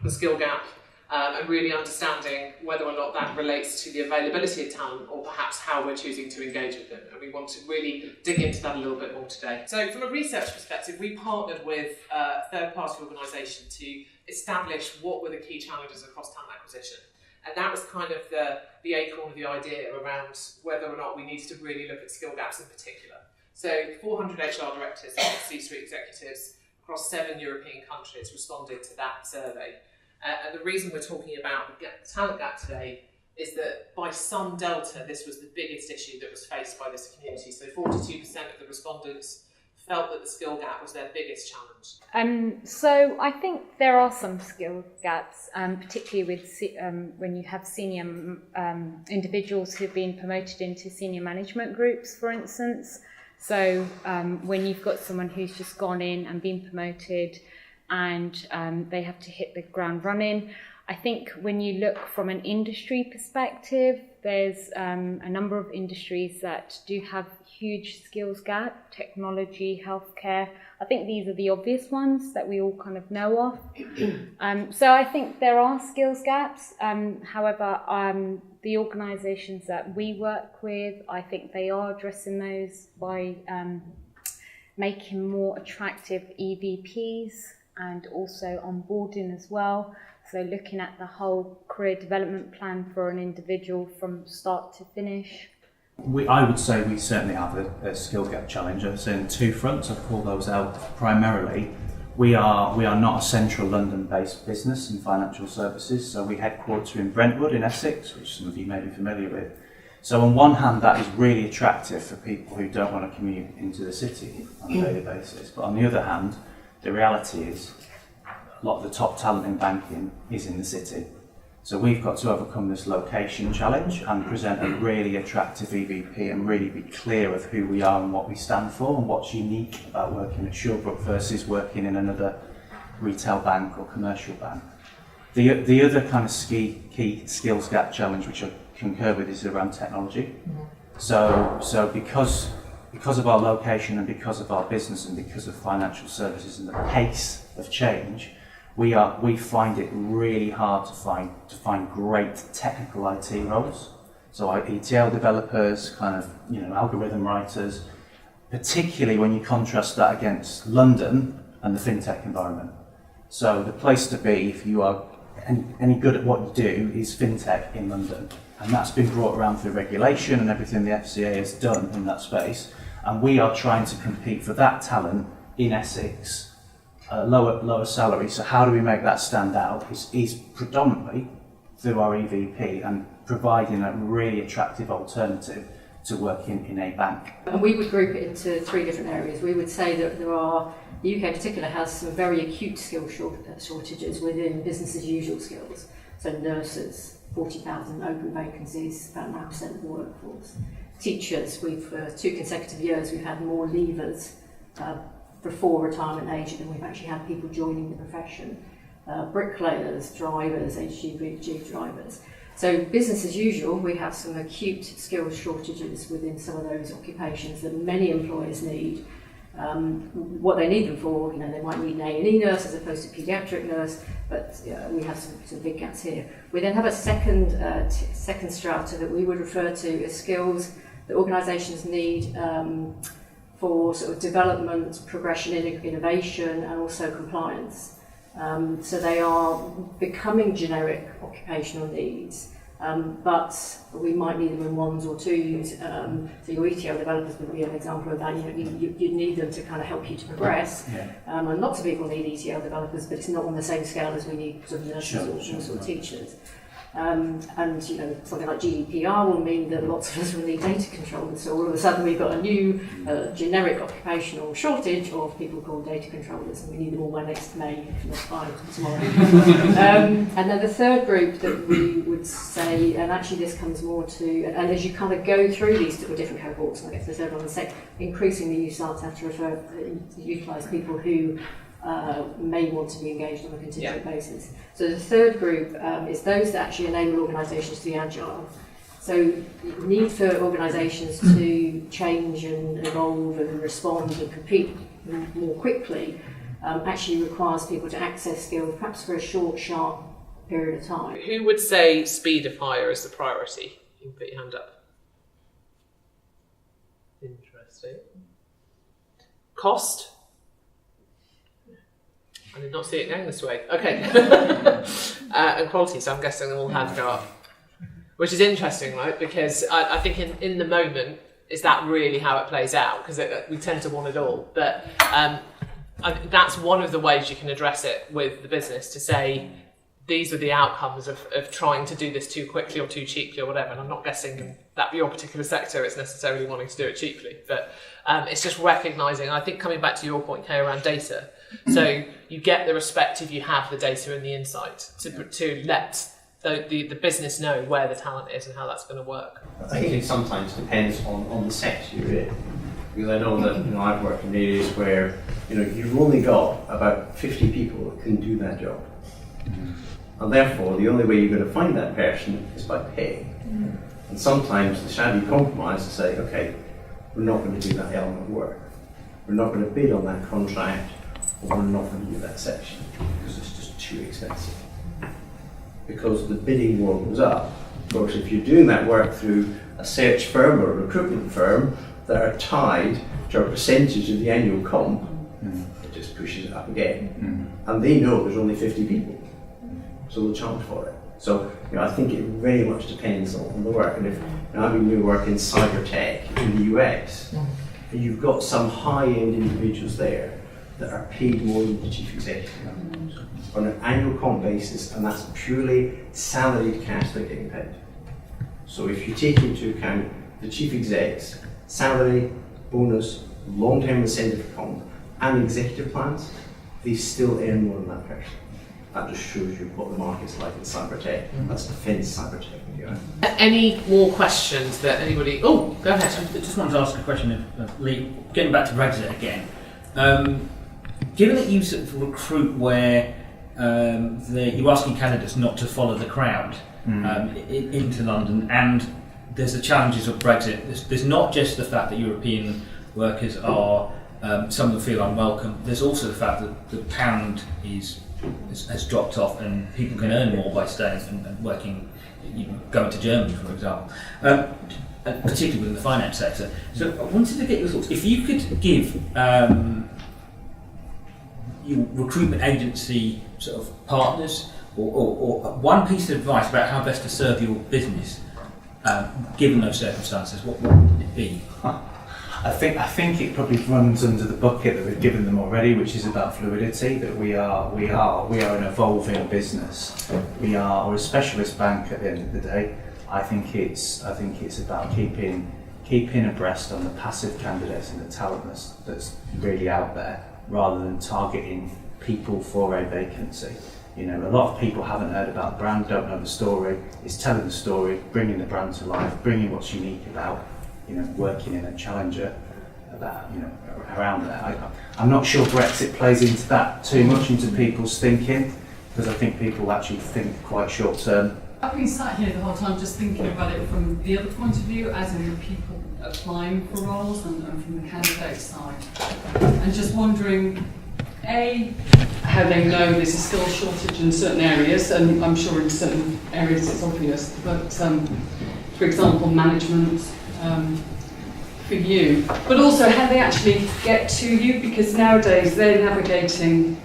the skill gap, and really understanding whether or not that relates to the availability of talent or perhaps how we're choosing to engage with them. And we want to really dig into that a little bit more today. So from a research perspective, we partnered with a third-party organisation to establish what were the key challenges across talent acquisition. And that was kind of the acorn of the idea around whether or not we needed to really look at skill gaps in particular. So 400 HR directors and C-suite executives across 7 European countries responded to that survey. And the reason we're talking about the talent gap today is that by some delta, this was the biggest issue that was faced by this community. So 42% of the respondents felt that the skill gap was their biggest challenge. So I think there are some skill gaps, particularly with when you have senior individuals who've been promoted into senior management groups, for instance. So when you've got someone who's just gone in and been promoted and they have to hit the ground running. I think when you look from an industry perspective, there's a number of industries that do have huge skills gap: technology, healthcare. I think these are the obvious ones that we all kind of know of. So I think there are skills gaps. However, the organisations that we work with, I think they are addressing those by making more attractive EVPs and also onboarding as well. So looking at the whole career development plan for an individual from start to finish. I would say we certainly have a skill gap challenge. I'd say on 2 fronts. I'd call those out primarily. We are not a central London-based business in financial services, so we headquarter in Brentwood in Essex, which some of you may be familiar with. So on one hand, that is really attractive for people who don't want to commute into the city on a daily basis. But on the other hand, the reality is a lot of the top talent in banking is in the city. So we've got to overcome this location challenge and present a really attractive EVP and really be clear of who we are and what we stand for and what's unique about working at Shawbrook versus working in another retail bank or commercial bank. The other kind of key skills gap challenge, which I concur with, is around technology. So because of our location and because of our business and because of financial services and the pace of change, we find it really hard to find great technical IT roles. So our ETL developers, kind of, algorithm writers, particularly when you contrast that against London and the fintech environment. So the place to be if you are any good at what you do is fintech in London. And that's been brought around through regulation and everything the FCA has done in that space. And we are trying to compete for that talent in Essex, lower salary. So how do we make that stand out is predominantly through our EVP and providing a really attractive alternative to working in a bank. And we would group it into 3 different areas. We would say that the UK in particular has some very acute skill shortages within business as usual skills. So nurses, 40,000 open vacancies, about 9% of the workforce. Teachers, for 2 consecutive years we've had more leavers before retirement age than we've actually had people joining the profession. Bricklayers, drivers, HGV drivers. So business as usual, we have some acute skills shortages within some of those occupations that many employers need. What they need them for, they might need an A&E nurse as opposed to a paediatric nurse, but we have some big gaps here. We then have a second strata that we would refer to as skills that organisations need for sort of development, progression, innovation, and also compliance. So they are becoming generic occupational needs, but we might need them in 1s or 2s. So your ETL developers would be an example of that. You'd need them to kind of help you to progress. Yeah. And lots of people need ETL developers, but it's not on the same scale as we need sort of nurses or teachers. And something like GDPR will mean that lots of us will need data controllers. So all of a sudden we've got a new generic occupational shortage of people called data controllers, and we need them all by next May, if not by tomorrow. And then the third group that we would say, and actually this comes more to, and as you kind of go through these different cohorts, and I guess the third one is increasingly you start to have to utilise people who may want to be engaged on a contingent basis. So the third group is those that actually enable organisations to be agile. So need for organisations to change and evolve and respond and compete more quickly actually requires people to access skills, perhaps for a short, sharp period of time. Who would say speed of hire is the priority? You can put your hand up. Interesting. Cost? I did not see it going this way. Okay. And quality, so I'm guessing all hands go up. Which is interesting, right? Because I think in the moment, is that really how it plays out? Because we tend to want it all. But I think that's one of the ways you can address it with the business, to say, these are the outcomes of trying to do this too quickly or too cheaply or whatever. And I'm not guessing that your particular sector is necessarily wanting to do it cheaply, but it's just recognising, I think coming back to your point, Kay, around data. So you get the respect if you have the data and the insight to let the business know where the talent is and how that's going to work. I think it sometimes depends on the sector you're in. Because I know that I've worked in areas where you've only got about 50 people that can do that job. And therefore, the only way you're going to find that person is by paying. And sometimes the shabby compromise to say, okay, we're not going to do that element of work. We're not going to bid on that contract, or we're not going to do that section, because it's just too expensive. Because the bidding war goes up. Of course, if you're doing that work through a search firm or a recruitment firm that are tied to a percentage of the annual comp, it just pushes it up again. And they know there's only 50 people. So they'll charge for it. So I think it very much depends on the work. And if I've been doing work in cyber tech in the US, and you've got some high-end individuals there that are paid more than the chief executive on an annual comp basis, and that's purely salaried cash they're getting paid. So if you take into account the chief exec's salary, bonus, long-term incentive comp, and executive plans, they still earn more than that person. That just shows you what the market's like in cyber tech. That's defence cyber tech in the US. Any more questions that anybody... Oh, go ahead. I just wanted to ask a question of Lee, getting back to Brexit again. Given that you sort of recruit where you're asking candidates not to follow the crowd into London, and there's the challenges of Brexit, there's not just the fact that European workers are, some of them feel unwelcome, there's also the fact that the pound has dropped off and people can earn more by staying and working, going to Germany, for example, particularly within the finance sector. So I wanted to get your thoughts. If you could give your recruitment agency sort of partners or one piece of advice about how best to serve your business, given those circumstances, what would it be? I think it probably runs under the bucket that we've given them already, which is about fluidity. That we are an evolving business. We're a specialist bank at the end of the day. I think it's about keeping abreast on the passive candidates and the talent that's really out there, rather than targeting people for a vacancy. A lot of people haven't heard about the brand, don't know the story. It's telling the story, bringing the brand to life, bringing what's unique about working in a challenger around that. I'm not sure Brexit plays into that too much, into people's thinking, because I think people actually think quite short term. I've been sat here the whole time just thinking about it from the other point of view, as in the people applying for roles and from the candidate side. And just wondering, A, how they know there's a skill shortage in certain areas, and I'm sure in certain areas it's obvious, but for example, management, for you, but also how they actually get to you, because nowadays they're navigating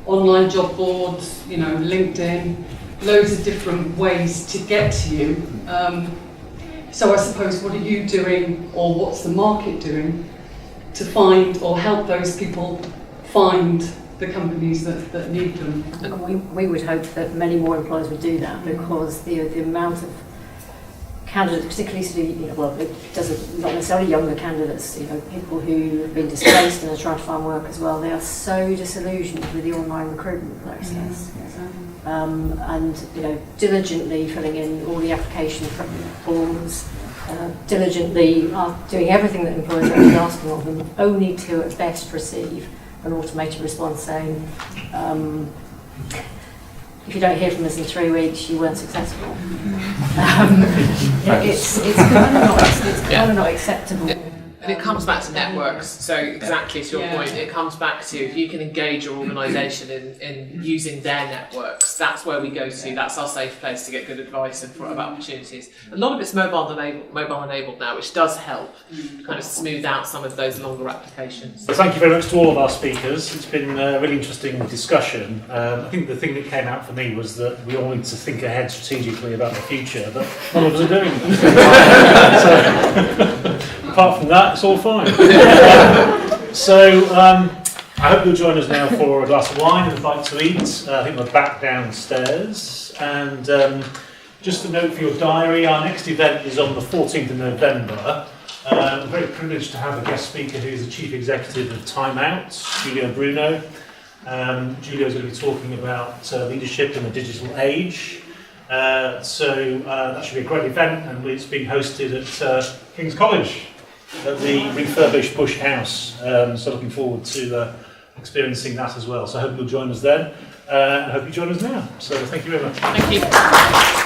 online job boards, LinkedIn, loads of different ways to get to you. So I suppose, what are you doing, or what's the market doing to find or help those people find the companies that need them? And we would hope that many more employers would do that, because the amount of candidates, particularly it doesn't, not necessarily younger candidates, people who have been displaced and are trying to find work as well, they are so disillusioned with the online recruitment process. And diligently filling in all the application forms, diligently doing everything that employers are asking of them, only to at best receive an automated response saying, if you don't hear from us in 3 weeks, you weren't successful. It's kind of not acceptable. And it comes back to networks. So exactly to your Yeah. point, it comes back to if you can engage your organisation in using their networks, that's where we go to. That's our safe place to get good advice and for about opportunities. A lot of it's mobile enabled now, which does help kind of smooth out some of those longer applications. So thank you very much to all of our speakers. It's been a really interesting discussion. I think the thing that came out for me was that we all need to think ahead strategically about the future, but none of us are doing that. So, apart from that, it's all fine. I hope you'll join us now for a glass of wine and a bite to eat. I think we're back downstairs. And just a note for your diary, our next event is on the 14th of November. I'm very privileged to have a guest speaker who's the Chief Executive of Time Out, Giulio Bruno. Giulio's going to be talking about leadership in the digital age. That should be a great event, and it's being hosted at King's College at the refurbished Bush House. So looking forward to experiencing that as well. So I hope you'll join us then, and I hope you join us now. So thank you very much. Thank you.